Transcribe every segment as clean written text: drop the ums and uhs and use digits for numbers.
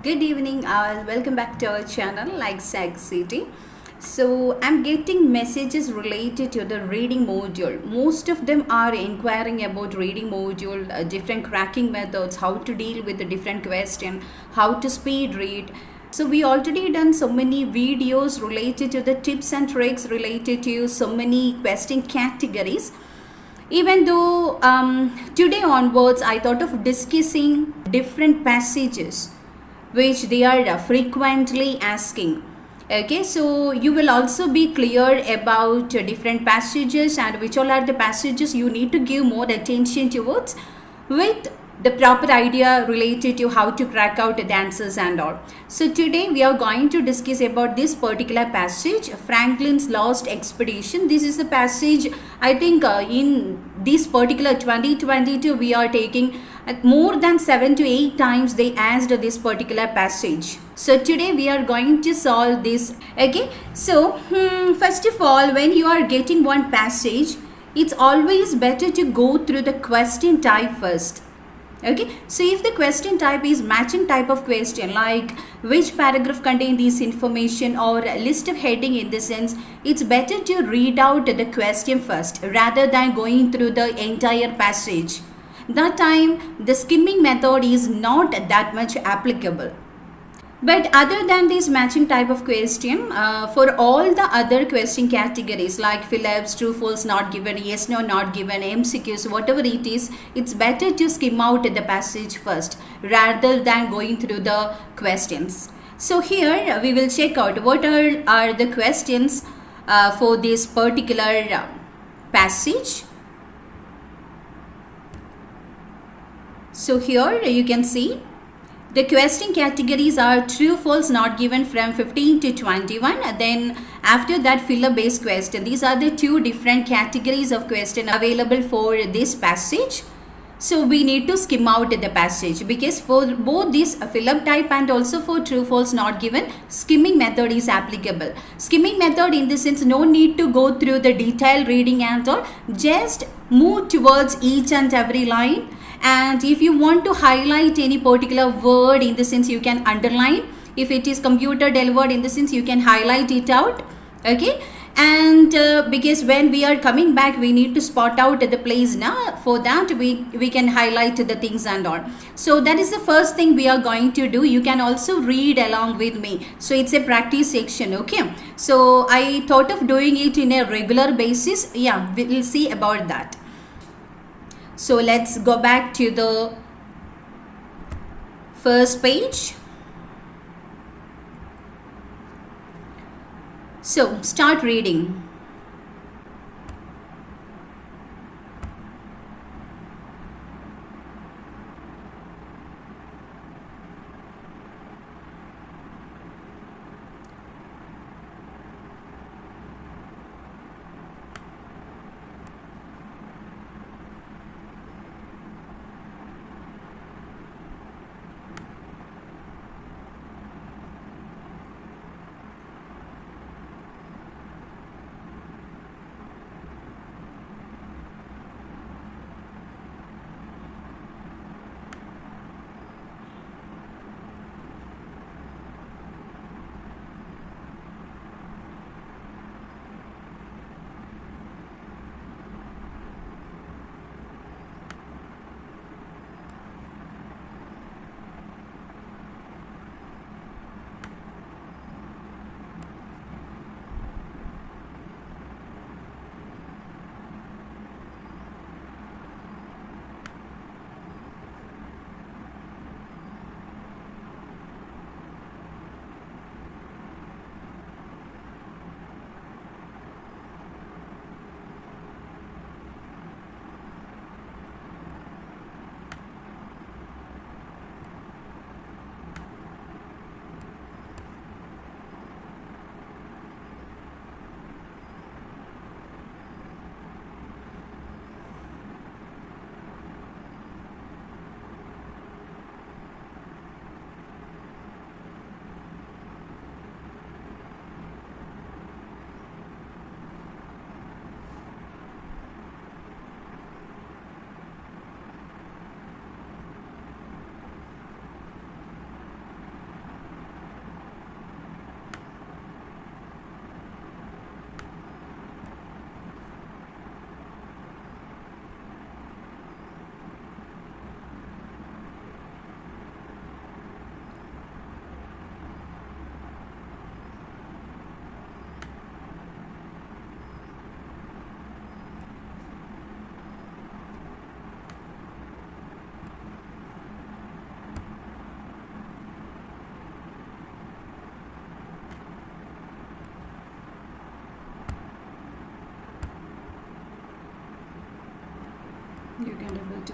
Good evening, all. Welcome back to our channel, like Sag City. So, I'm getting messages related to the reading module. Most of them are inquiring about reading module, different cracking methods, how to deal with the different question, how to speed read. So, we already done so many videos related to the tips and tricks related to so many question categories. Even though today onwards I thought of discussing different passages which they are frequently asking. Okay, so you will also be clear about different passages and which all are the passages you need to give more attention towards, with the proper idea related to how to crack out the answers and all. So today we are going to discuss about this particular passage, Franklin's Lost Expedition. This is the passage I think in this particular 2022 we are taking more than 7 to 8 times they asked this particular passage. So today we are going to solve this. Okay, so first of all, when you are getting one passage, it's always better to go through the question type first. Okay, so if the question type is matching type of question, like which paragraph contain this information or a list of heading, in the sense, it's better to read out the question first rather than going through the entire passage. That time the skimming method is not that much applicable. But other than this matching type of question, for all the other question categories like Phillips, true, false, not given, yes, no, not given, MCQs, whatever it is, it's better to skim out the passage first rather than going through the questions. So here we will check out what are the questions for this particular passage. So here you can see the question categories are true, false, not given from 15 to 21. Then after that, filler based question. These are the two different categories of question available for this passage. So we need to skim out the passage, because for both this fill-up type and also for true, false, not given, skimming method is applicable. Skimming method in the sense, no need to go through the detailed reading and all. Just move towards each and every line. And if you want to highlight any particular word, in the sense, you can underline. If it is computer delivered, in the sense, you can highlight it out. Okay, and because when we are coming back, we need to spot out the place. Now for that we can highlight the things and all. So that is the first thing we are going to do. You can also read along with me, so it's a practice section. Okay, so I thought of doing it in a regular basis. Yeah, we'll see about that. So let's go back to the first page. So start reading.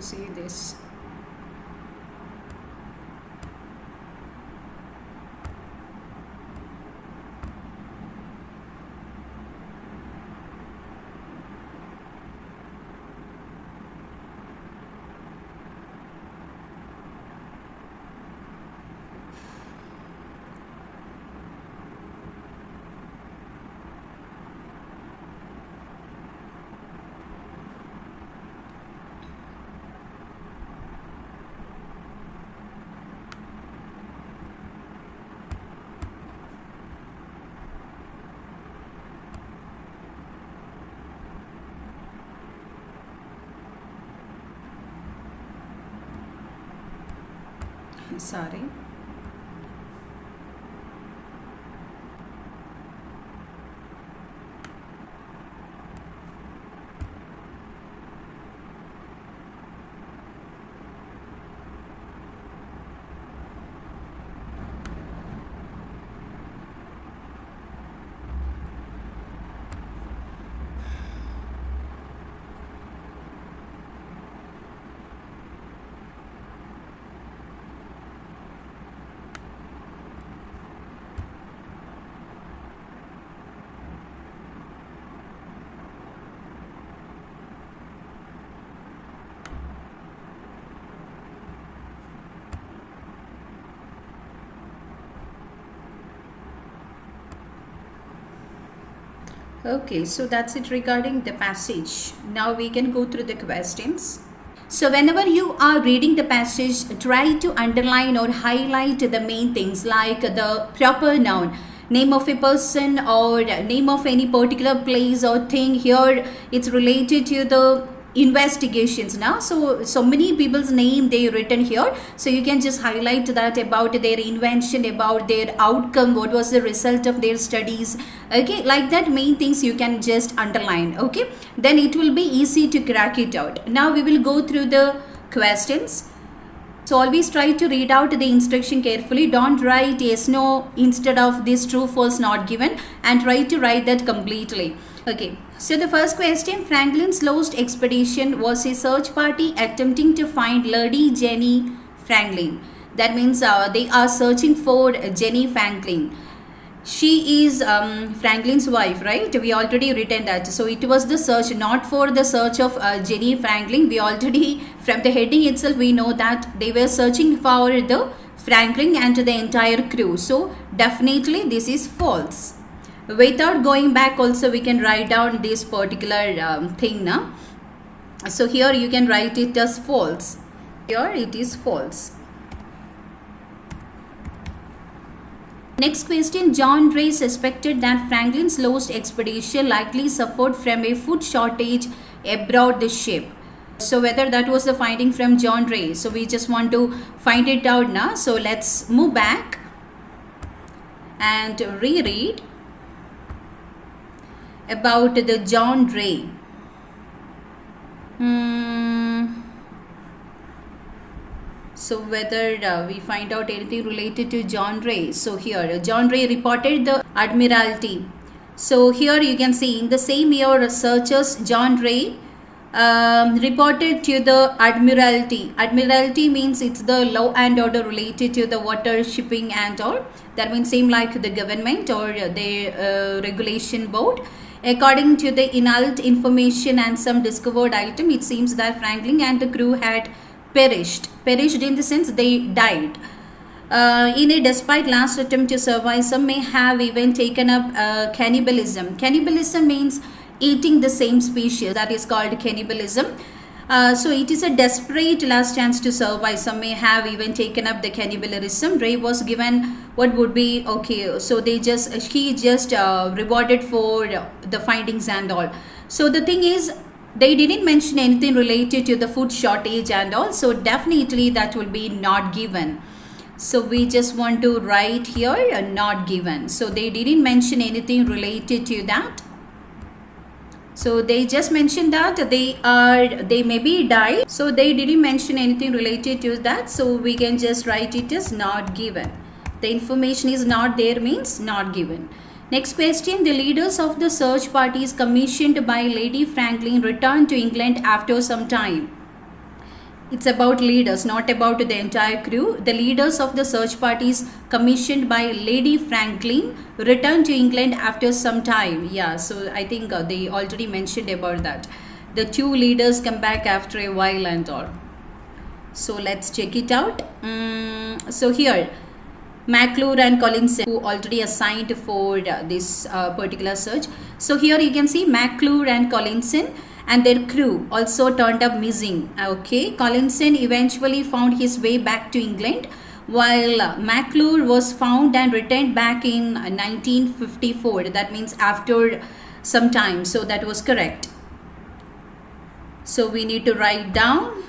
to see this. Sorry. Okay, so that's it regarding the passage. Now we can go through the questions. So whenever you are reading the passage, try to underline or highlight the main things like the proper noun, name of a person or name of any particular place or thing. Here it's related to the investigations now, so many people's name they written here, so you can just highlight that about their invention, about their outcome, what was the result of their studies. Okay, like that main things you can just underline. Okay, then it will be easy to crack it out. Now we will go through the questions. So always try to read out the instruction carefully. Don't write yes no instead of this true false not given, and try to write that completely. Okay, so the first question, Franklin's Lost Expedition was a search party attempting to find Lady Jenny Franklin. That means they are searching for Jenny Franklin. She is Franklin's wife, right? We already written that. So it was the search, not for the search of Jenny Franklin. We already, from the heading itself, we know that they were searching for the Franklin and the entire crew. So definitely this is false. Without going back also we can write down this particular thing now. So here you can write it as false. Here it is false. Next question, John Ray suspected that Franklin's lost expedition likely suffered from a food shortage aboard the ship. So whether that was the finding from John Ray. So we just want to find it out now. So let's move back and reread about the John Ray. So whether we find out anything related to John Ray. So here John Ray reported the Admiralty. So here you can see in the same year researchers John Ray reported to the Admiralty. Admiralty means it's the law and order related to the water shipping and all. That means same like the government or the regulation board. According to the IELTS information and some discovered item, it seems that Franklin and the crew had perished. Perished in the sense they died. In a despite last attempt to survive, some may have even taken up cannibalism. Cannibalism means eating the same species. That is called cannibalism. So it is a desperate last chance to survive. Some may have even taken up the cannibalism. Ray was given what would be okay. So he just rewarded for the findings and all. So the thing is, they didn't mention anything related to the food shortage and all. So definitely that will be not given. So we just want to write here not given. So they didn't mention anything related to that. So they just mentioned that they maybe died. So they didn't mention anything related to that. So we can just write it as not given. The information is not there means not given. Next question, the leaders of the search parties commissioned by Lady Franklin returned to England after some time. It's about leaders, not about the entire crew. The leaders of the search parties commissioned by Lady Franklin returned to England after some time. Yeah, so I think they already mentioned about that. The two leaders come back after a while and all. So let's check it out. So here, McClure and Collinson, who already assigned for this particular search. So here you can see McClure and Collinson and their crew also turned up missing. Okay, Collinson eventually found his way back to England, while McClure was found and returned back in 1954. That means after some time. So that was correct. So we need to write down.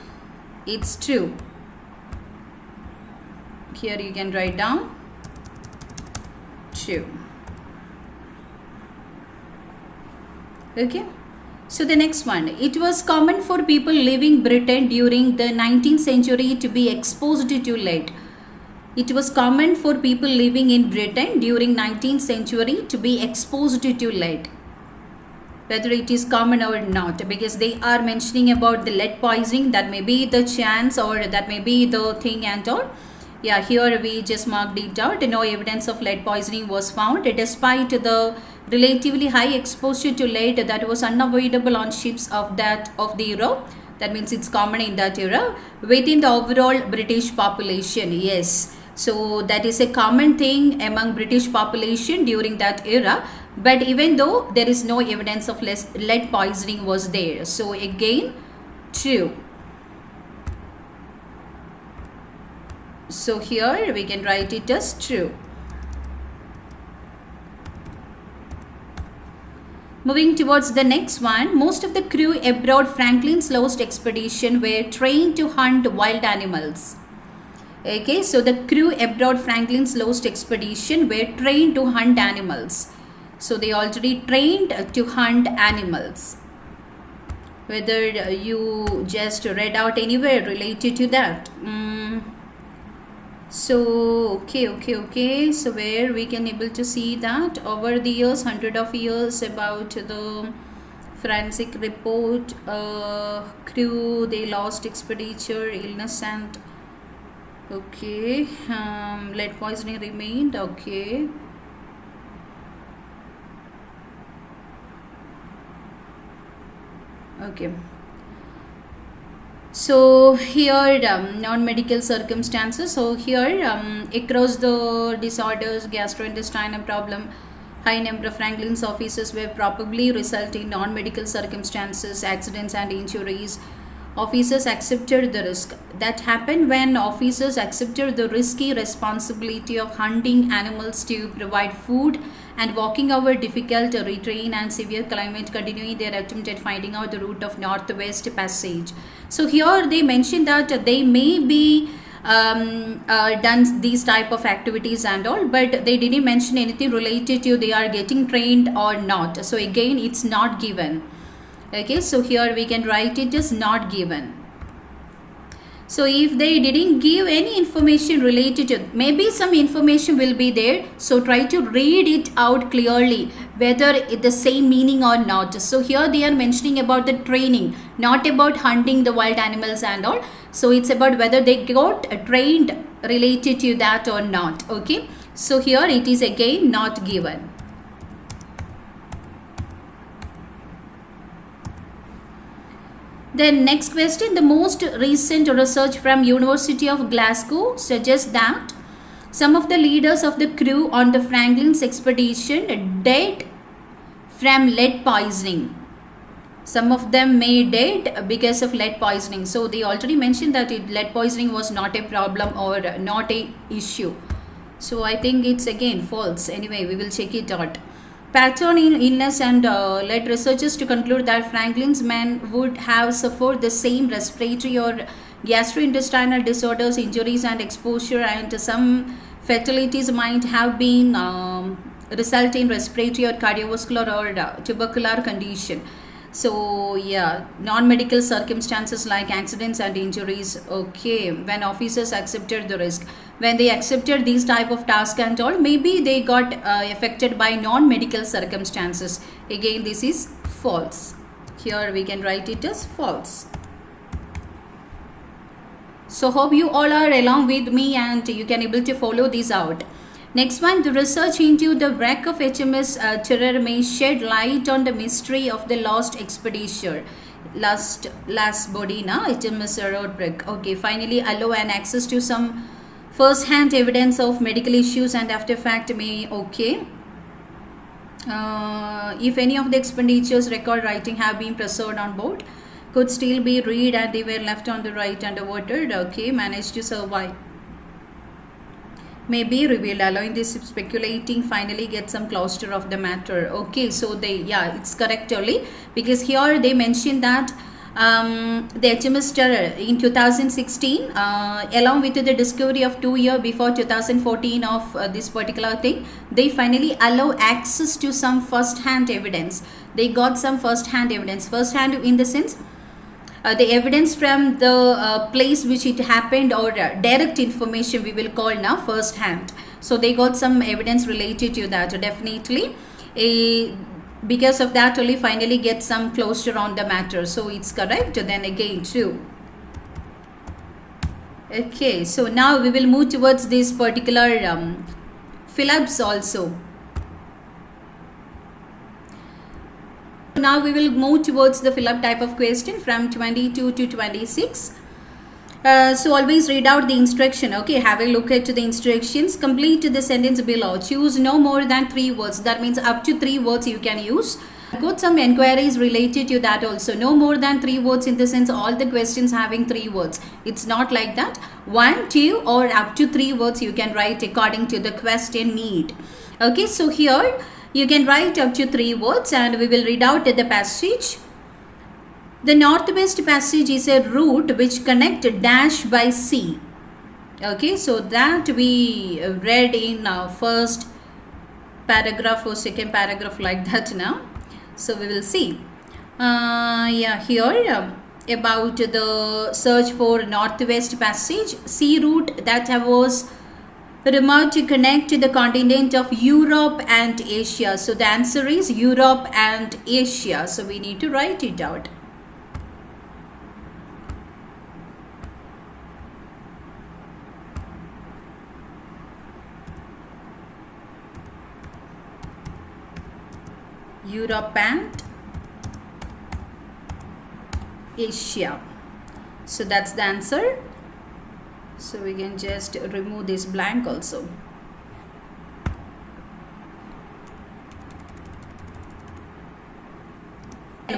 It's true. Here you can write down true. Okay. So the next one, it was common for people living Britain during the 19th century to be exposed to lead. It was common for people living in Britain during 19th century to be exposed to lead. Whether it is common or not, because they are mentioning about the lead poisoning, that may be the chance or that may be the thing and all. Yeah, here we just marked it out. No evidence of lead poisoning was found despite the relatively high exposure to lead that was unavoidable on ships of the era. That means it's common in that era within the overall British population. Yes, so that is a common thing among British population during that era. But even though there is no evidence of lead poisoning was there. So again, true. So here we can write it as true. Moving towards the next one, most of the crew aboard Franklin's Lost expedition were trained to hunt wild animals. Okay, so the crew aboard Franklin's Lost expedition were trained to hunt animals. So they already trained to hunt animals. Whether you just read out anywhere related to that. So okay, so where we can able to see that over the years, 100 of years, about the forensic report, crew, they lost expenditure, illness and okay, lead poisoning remained. Okay, so here non-medical circumstances. So here across the disorders, gastrointestinal problem, high number of Franklin's officers were probably resulting non-medical circumstances, accidents and injuries. Officers accepted the risk. That happened when officers accepted the risky responsibility of hunting animals to provide food and walking over difficult terrain and severe climate, continuing their attempt at finding out the route of Northwest Passage. So here they mentioned that they may be done these type of activities and all, but they didn't mention anything related to they are getting trained or not. So again, it's not given. Okay, so here we can write it as not given. So if they didn't give any information related to, maybe some information will be there. So try to read it out clearly, whether it's the same meaning or not. So here they are mentioning about the training, not about hunting the wild animals and all. So it's about whether they got trained related to that or not. Okay, so here it is again not given. Then next question, the most recent research from University of Glasgow suggests that some of the leaders of the crew on the Franklin's expedition died from lead poisoning. Some of them may died because of lead poisoning. So they already mentioned that lead poisoning was not a problem or not a issue. So I think it's again false. Anyway, we will check it out. Pattern in illness and led researchers to conclude that Franklin's men would have suffered the same respiratory or gastrointestinal disorders, injuries and exposure, and some fatalities might have been result in respiratory or cardiovascular or tubercular condition. So yeah, non-medical circumstances like accidents and injuries. Okay, when officers accepted the risk, when they accepted these type of tasks and all, maybe they got affected by non-medical circumstances. Again, this is false. Here we can write it as false. So hope you all are along with me and you can able to follow this out. Next one, the research into the wreck of HMS Terror may shed light on the mystery of the lost expedition. Last body na HMS Roadbreak. Okay, finally allow an access to some first-hand evidence of medical issues and after fact may okay. If any of the expenditures record writing have been preserved on board, could still be read and they were left on the right underwater. Okay, managed to survive. May be revealed, allowing this speculating finally get some closure of the matter. Okay, so it's correct only, because here they mentioned that the HMS Terror in 2016 along with the discovery of 2 years before 2014 of this particular thing, they finally allow access to some first-hand evidence. They got some first-hand evidence. First-hand in the sense the evidence from the place which it happened, or direct information we will call now first hand. So they got some evidence related to that. Definitely because of that only finally get some closure on the matter. So it's correct then again too. Okay, so now we will move towards this particular fill-ups also. Now we will move towards the fill-up type of question from 22 to 26. So always read out the instruction. Okay, have a look at the instructions. Complete the sentence below. Choose no more than 3 words. That means up to 3 words you can use. Got some enquiries related to that also. No more than 3 words in the sense all the questions having 3 words. It's not like that. 1, 2 or up to 3 words you can write according to the question need. Okay, so here you can write up to 3 words and we will read out the passage. The Northwest Passage is a route which connects dash by sea. Okay, so that we read in first paragraph or second paragraph like that now. So we will see. Here about the search for Northwest Passage, sea route that was remote to connect to the continent of Europe and Asia. So the answer is Europe and Asia. So we need to write it out. Europe and Asia. So that's the answer. So we can just remove this blank also.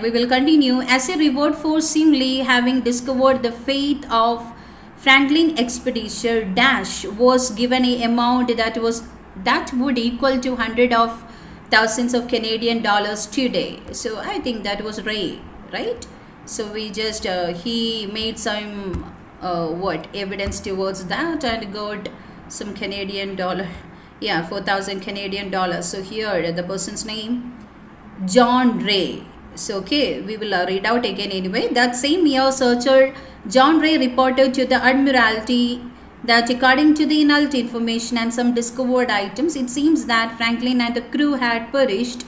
We will continue. As a reward for seemingly having discovered the fate of Franklin expedition, dash was given a amount that would equal to hundred of thousands of Canadian dollars today. So I think that was Ray, right? So we just he made some evidence towards that and got some Canadian dollar. Yeah, 4,000 Canadian dollars. So here the person's name John Ray. So okay, we will read out again anyway. That same year, searcher John Ray reported to the Admiralty that according to the IELTS information and some discovered items, it seems that Franklin and the crew had perished.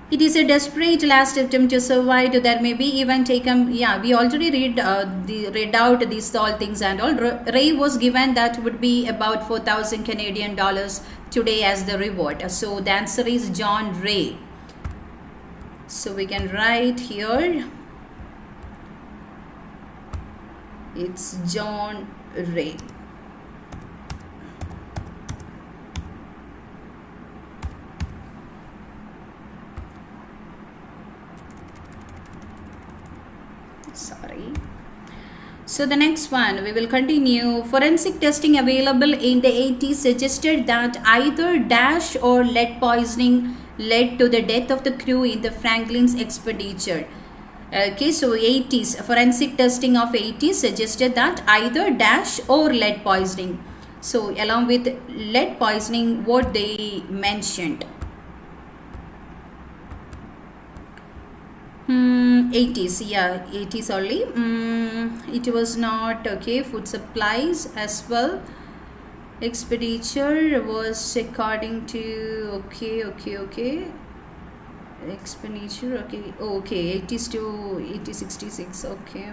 It is a desperate last attempt to survive. There may be even taken. Yeah, we already read out these all things and all. Ray was given that would be about 4,000 Canadian dollars today as the reward. So the answer is John Ray. So we can write here. It's John Ray. Sorry. So the next one, we will continue. Forensic testing available in the 80s suggested that either dash or lead poisoning led to the death of the crew in the Franklin's expedition. Okay, so 80s, forensic testing of 80s suggested that either dash or lead poisoning. So along with lead poisoning, what they mentioned. 80s, yeah, 80s only. It was not okay. Food supplies as well. Expenditure was according to okay. Expenditure, okay. Oh, okay, 80s to 8066, okay.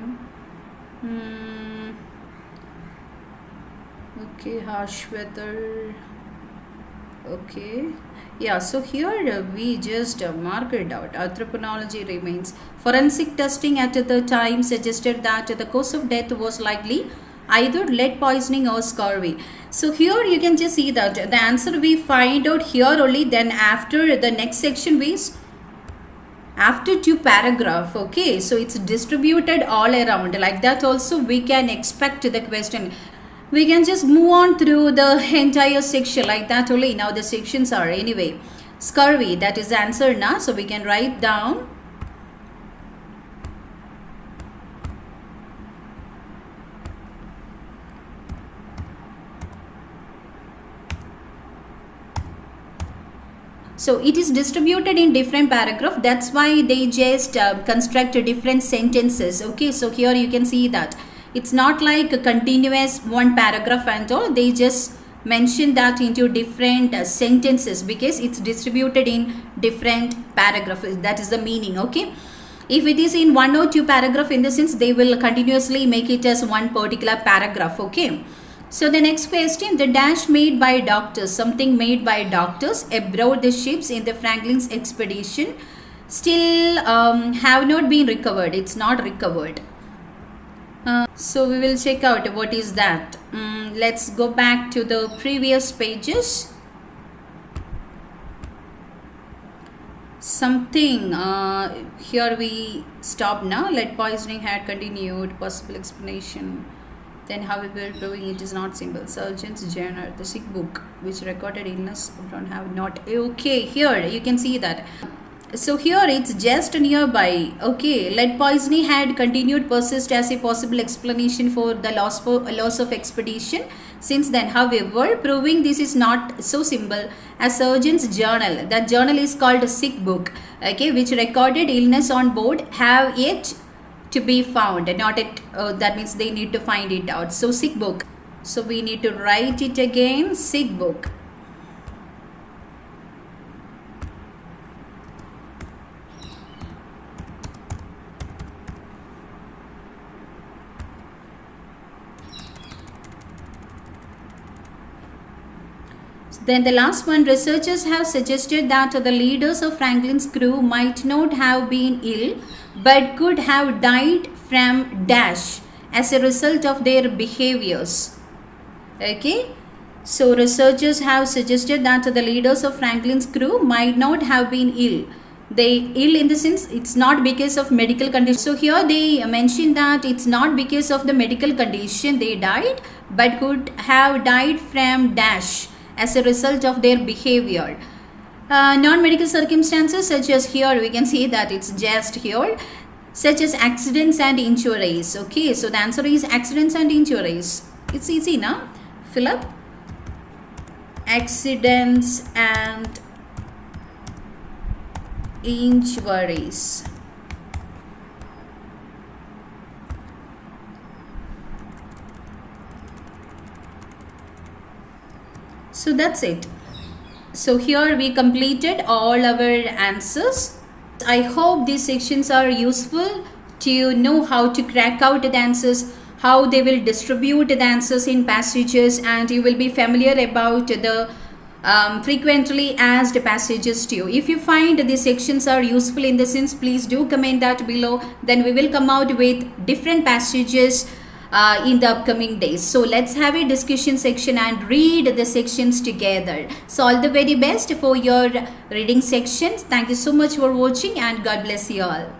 Okay, harsh weather. Okay. Yeah, so here we just mark it out. Anthropology remains. Forensic testing at the time suggested that the cause of death was likely either lead poisoning or scurvy. So here you can just see that the answer we find out here only, then after the next section we after two paragraph. Okay, so it's distributed all around like that. Also we can expect the question. We can just move on through the entire section like that only. Now the sections are anyway scurvy, that is the answer now, so we can write down. So it is distributed in different paragraph, that's why they just construct different sentences. Okay, so here you can see that it's not like a continuous one paragraph and all, they just mention that into different sentences because it's distributed in different paragraphs. That is the meaning. Okay, if it is in one or two paragraph, in the sense they will continuously make it as one particular paragraph. Okay, so the next question, the dash made by doctors, something made by doctors aboard the ships in the Franklin's expedition still have not been recovered. It's not recovered. So we will check out what is that. Let's go back to the previous pages. Something here we stop now. Lead poisoning had continued, possible explanation. Then however proving it is not simple. Surgeon's journal, the sick book which recorded illness don't have not. Okay, here you can see that. So here it's just nearby. Okay, lead poisoning had continued persist as a possible explanation for the loss of expedition since then. However, proving this is not so simple. A surgeon's journal, that journal is called a sick book, okay, which recorded illness on board have yet to be found. Not it. That means they need to find it out. So sick book. So we need to write it again. Sick book. Then the last one, researchers have suggested that the leaders of Franklin's crew might not have been ill but could have died from dash as a result of their behaviors. Okay, so researchers have suggested that the leaders of Franklin's crew might not have been ill. They ill in the sense it's not because of medical condition. So here they mention that it's not because of the medical condition they died but could have died from dash as a result of their behavior. Non-medical circumstances such as here we can see that it's just here, such as accidents and injuries. Okay, so the answer is accidents and injuries. It's easy now. Fill up. Accidents and injuries. So that's it. So here we completed all our answers. I hope these sections are useful to know how to crack out the answers, how they will distribute the answers in passages, and you will be familiar about the frequently asked passages too. If you find these sections are useful in the sense, please do comment that below. Then we will come out with different passages in the upcoming days. So let's have a discussion section and read the sections together. So all the very best for your reading sections. Thank you so much for watching and God bless you all.